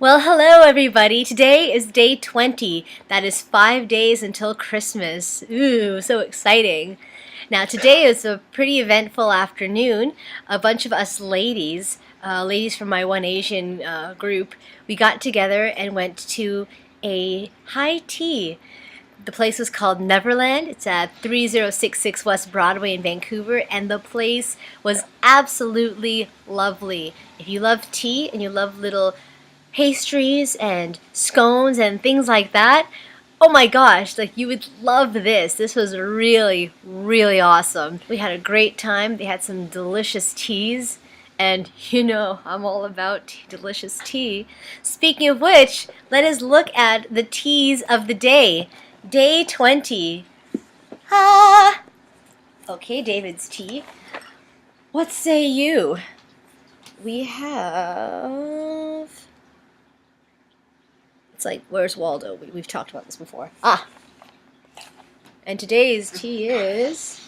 Well, hello everybody. Today is day 20. That is 5 days until Christmas. Ooh, so exciting. Now, today is a pretty eventful afternoon. A bunch of us ladies from my One Asian group, we got together and went to a high tea. The place was called Neverland. It's at 3066 West Broadway in Vancouver, and the place was absolutely lovely. If you love tea and you love little pastries and scones and things like that, oh my gosh, like you would love this. This was really, really awesome. We had a great time. They had some delicious teas. And you know, I'm all about delicious tea. Speaking of which, let us look at the teas of the day. Day 20. Ah! Okay, David's tea. What say you? We have... It's like, where's Waldo? We've talked about this before. Ah! And today's tea is...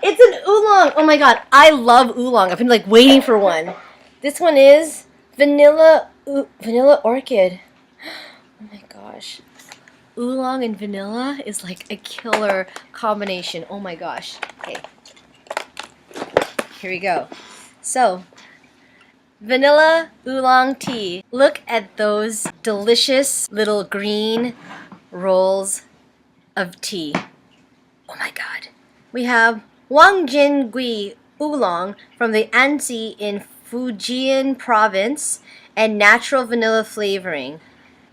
It's an oolong! Oh my god, I love oolong. I've been like waiting for one. This one is vanilla orchid. Oh my gosh. Oolong and vanilla is like a killer combination. Oh my gosh. Okay. Here we go. So, vanilla oolong tea. Look at those delicious little green rolls of tea. Oh my god. We have Wangjin Gui oolong from the Anzi in Fujian province and natural vanilla flavoring.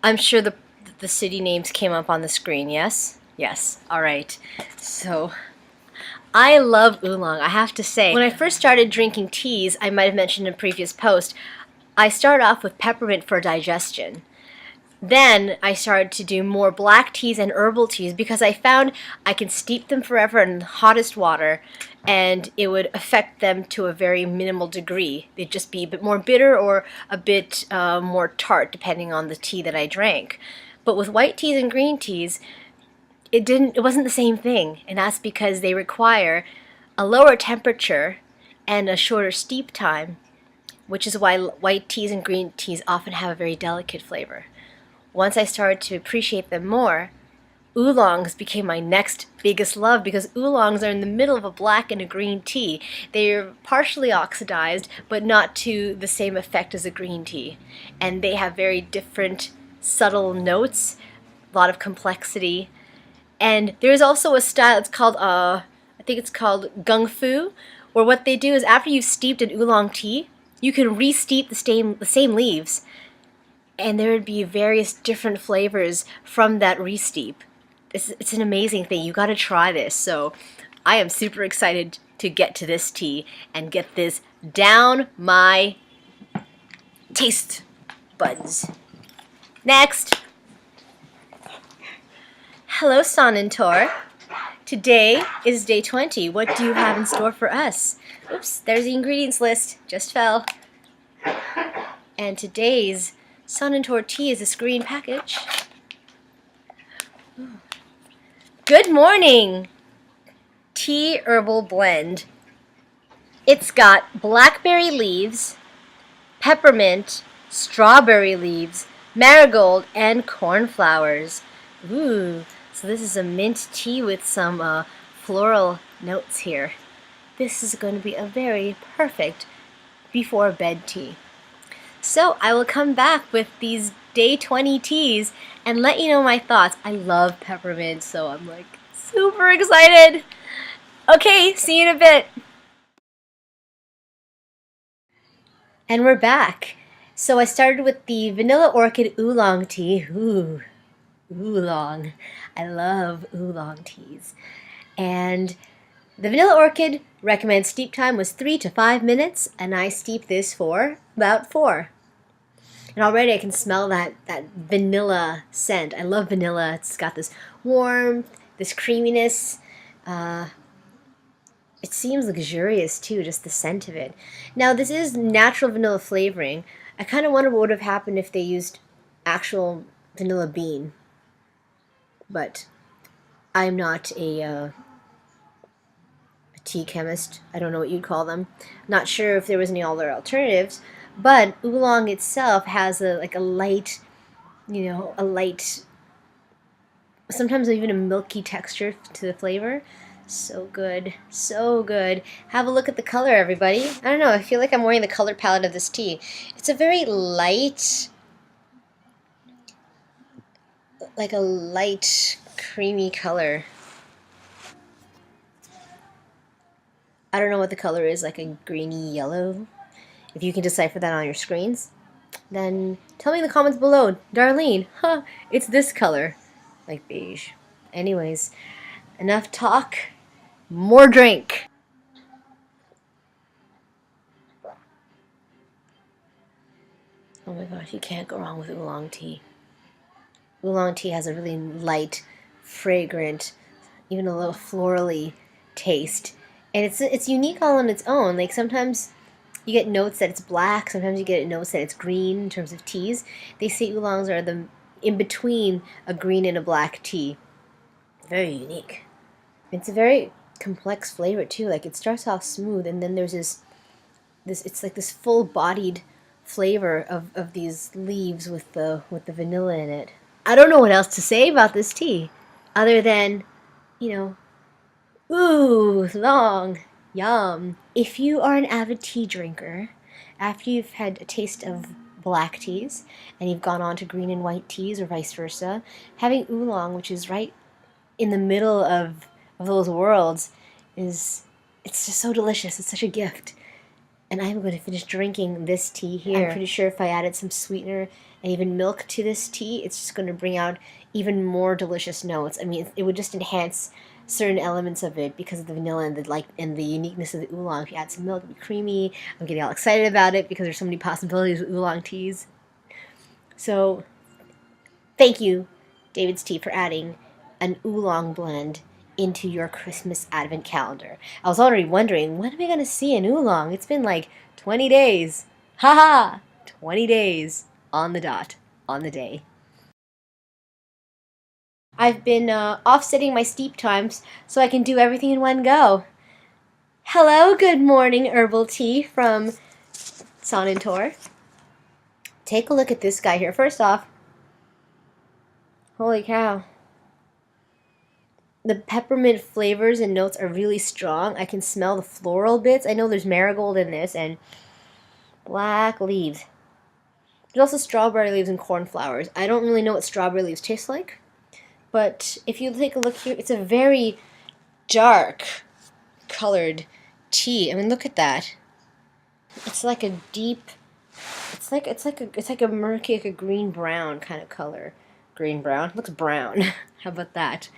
I'm sure the city names came up on the screen, yes? Yes. All right. So, I love oolong, I have to say. When I first started drinking teas, I might have mentioned in a previous post, I started off with peppermint for digestion. Then I started to do more black teas and herbal teas because I found I can steep them forever in the hottest water and it would affect them to a very minimal degree. They'd just be a bit more bitter or a bit more tart depending on the tea that I drank. But with white teas and green teas, it wasn't the same thing, and that's because they require a lower temperature and a shorter steep time, which is why white teas and green teas often have a very delicate flavor. Once I started to appreciate them more, oolongs became my next biggest love because oolongs are in the middle of a black and a green tea. They're partially oxidized, but not to the same effect as a green tea. And they have very different subtle notes, a lot of complexity. And there's also a style, it's called, I think it's called gung fu, where what they do is after you've steeped an oolong tea, you can re-steep the same leaves, and there would be various different flavors from that re-steep. It's an amazing thing. You gotta try this. So I am super excited to get to this tea and get this down my taste buds. Next. Hello, Sonnentor. Today is day 20. What do you have in store for us? Oops, there's the ingredients list. Just fell. And today's Sonnentor tea is this green package. Good morning! Tea herbal blend. It's got blackberry leaves, peppermint, strawberry leaves, marigold, and cornflowers. Ooh, so this is a mint tea with some floral notes here. This is going to be a very perfect before bed tea. So I will come back with these day 20 teas and let you know my thoughts. I love peppermint, so I'm like super excited. Okay, see you in a bit. And we're back. So I started with the vanilla orchid oolong tea. Ooh, oolong. I love oolong teas. And the vanilla orchid recommends steep time was 3 to 5 minutes, and I steep this for about 4. And already I can smell that vanilla scent. I love vanilla. It's got this warmth, this creaminess. It seems luxurious too, just the scent of it. Now this is natural vanilla flavoring. I kind of wonder what would have happened if they used actual vanilla bean. But I'm not a tea chemist. I don't know what you'd call them. Not sure if there was any other alternatives, but oolong itself has a light, a light, sometimes even a milky texture to the flavor. So good, so good. Have a look at the color, everybody. I don't know, I feel like I'm wearing the color palette of this tea. It's a very light, like a light creamy color. I don't know what the color is, like a greeny yellow. If you can decipher that on your screens, then tell me in the comments below. Darlene, it's this color. Like beige. Anyways, enough talk, more drink. Oh my gosh, you can't go wrong with oolong tea. Oolong tea has a really light, fragrant, even a little florally taste. And it's unique all on its own. Like sometimes you get notes that it's black, sometimes you get notes that it's green in terms of teas. They say oolongs are the in between a green and a black tea. Very unique. It's a very complex flavor too. Like it starts off smooth and then there's this it's like this full-bodied flavor of these leaves with the vanilla in it. I don't know what else to say about this tea other than, ooh, long, yum. If you are an avid tea drinker, after you've had a taste of black teas and you've gone on to green and white teas or vice versa, having oolong, which is right in the middle of those worlds, it's just so delicious. It's such a gift. And I'm going to finish drinking this tea here. I'm pretty sure if I added some sweetener and even milk to this tea, it's just going to bring out even more delicious notes. I mean, it would just enhance certain elements of it because of the vanilla and the uniqueness of the oolong. If you add some milk, it'd be creamy. I'm getting all excited about it because there's so many possibilities with oolong teas. So, thank you, David's Tea, for adding an oolong blend into your Christmas advent calendar. I was already wondering, when am I going to see an oolong? It's been like 20 days. Haha! 20 days on the dot, on the day. I've been offsetting my steep times so I can do everything in one go. Hello, good morning, herbal tea from Sonnentor. Take a look at this guy here. First off, holy cow. The peppermint flavors and notes are really strong. I can smell the floral bits. I know there's marigold in this and black leaves. There's also strawberry leaves and cornflowers. I don't really know what strawberry leaves taste like, but if you take a look here, it's a very dark colored tea. I mean, look at that. It's like a deep, it's like a murky, like a green brown kind of color. Green brown? Looks brown. How about that?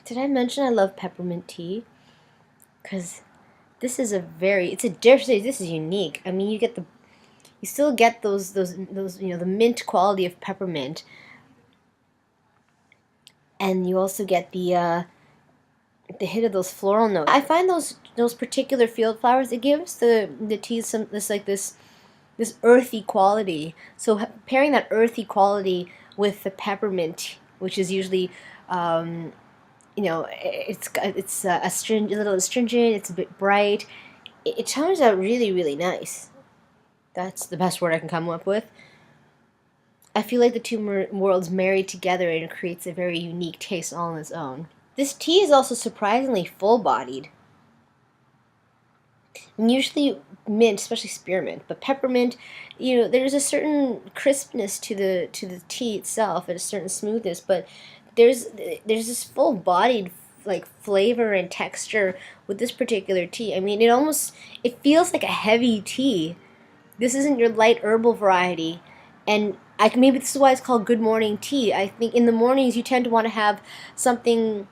Did I mention I love peppermint tea? Because this is it's a different, this is unique. I mean, you still get those, the mint quality of peppermint. And you also get the hit of those floral notes. I find those particular field flowers, it gives the tea this earthy quality. So pairing that earthy quality with the peppermint, which is usually it's a little astringent, it's a bit bright. It turns out really, really nice. That's the best word I can come up with. I feel like the two worlds married together and it creates a very unique taste all on its own. This tea is also surprisingly full-bodied. And usually mint, especially spearmint, but peppermint, there's a certain crispness to the tea itself and a certain smoothness, but there's this full-bodied like flavor and texture with this particular tea. I mean, it feels like a heavy tea. This isn't your light herbal variety, and maybe this is why it's called good morning tea. I think in the mornings you tend to want to have something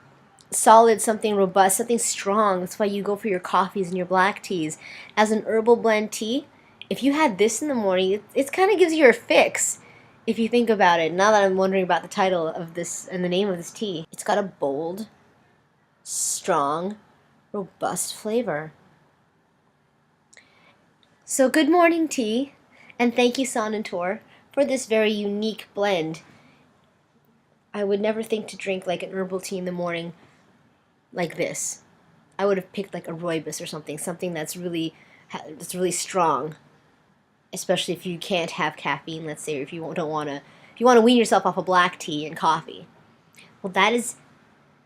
solid, something robust, something strong. That's why you go for your coffees and your black teas. As an herbal blend tea, if you had this in the morning, it kind of gives you a fix. If you think about it, now that I'm wondering about the title of this and the name of this tea, it's got a bold, strong, robust flavor. So good morning tea, and thank you Sonnentor for this very unique blend. I would never think to drink like an herbal tea in the morning like this. I would have picked like a rooibos or something that's really strong, especially if you can't have caffeine. Let's say, or if you don't want to, if you want to wean yourself off of black tea and coffee. Well, that is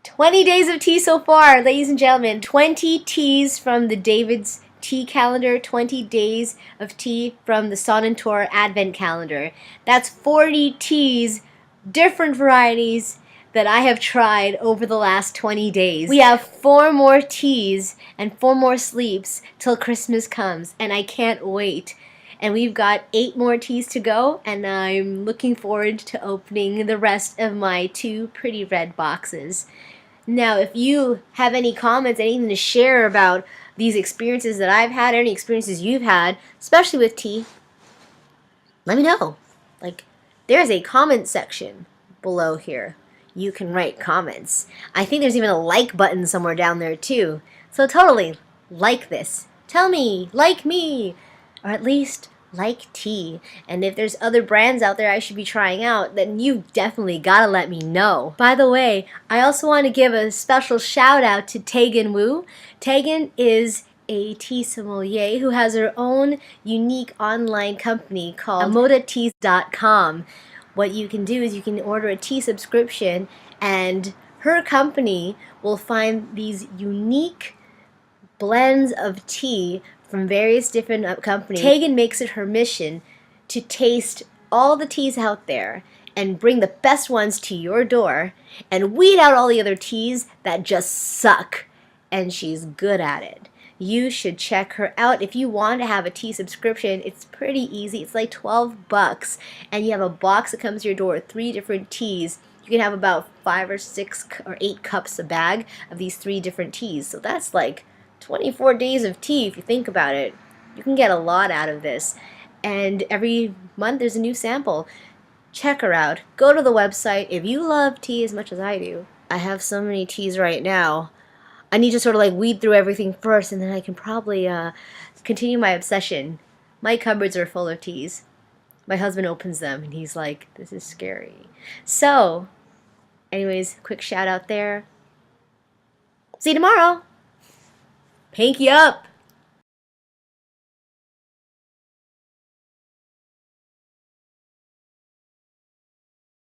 20 days of tea so far, ladies and gentlemen. 20 teas from the David's tea calendar, 20 days of tea from the Sonnentor advent calendar. That's 40 teas, different varieties, that I have tried over the last 20 days. We have 4 more teas and 4 more sleeps till Christmas comes, and I can't wait. And we've got 8 more teas to go, and I'm looking forward to opening the rest of my 2 pretty red boxes. Now, if you have any comments, anything to share about these experiences that I've had, or any experiences you've had, especially with tea, let me know. Like, there's a comment section below here. You can write comments. I think there's even a like button somewhere down there too. So totally like this. Tell me, like me, or at least like tea. And if there's other brands out there I should be trying out, then you've definitely gotta let me know. By the way, I also want to give a special shout out to Tegan Wu. Tegan is a tea sommelier who has her own unique online company called amodateas.com. What you can do is you can order a tea subscription, and her company will find these unique blends of tea from various different companies. Tegan makes it her mission to taste all the teas out there and bring the best ones to your door and weed out all the other teas that just suck. And she's good at it. You should check her out. If you want to have a tea subscription, it's pretty easy. It's like $12, and you have a box that comes to your door with 3 different teas. You can have about 5 or 6 or 8 cups a bag of these 3 different teas. So that's like 24 days of tea if you think about it. You can get a lot out of this. And every month there's a new sample. Check her out. Go to the website if you love tea as much as I do. I have so many teas right now. I need to sort of like weed through everything first, and then I can probably continue my obsession. My cupboards are full of teas. My husband opens them, and he's like, this is scary. So, anyways, quick shout out there. See you tomorrow. Pinky up.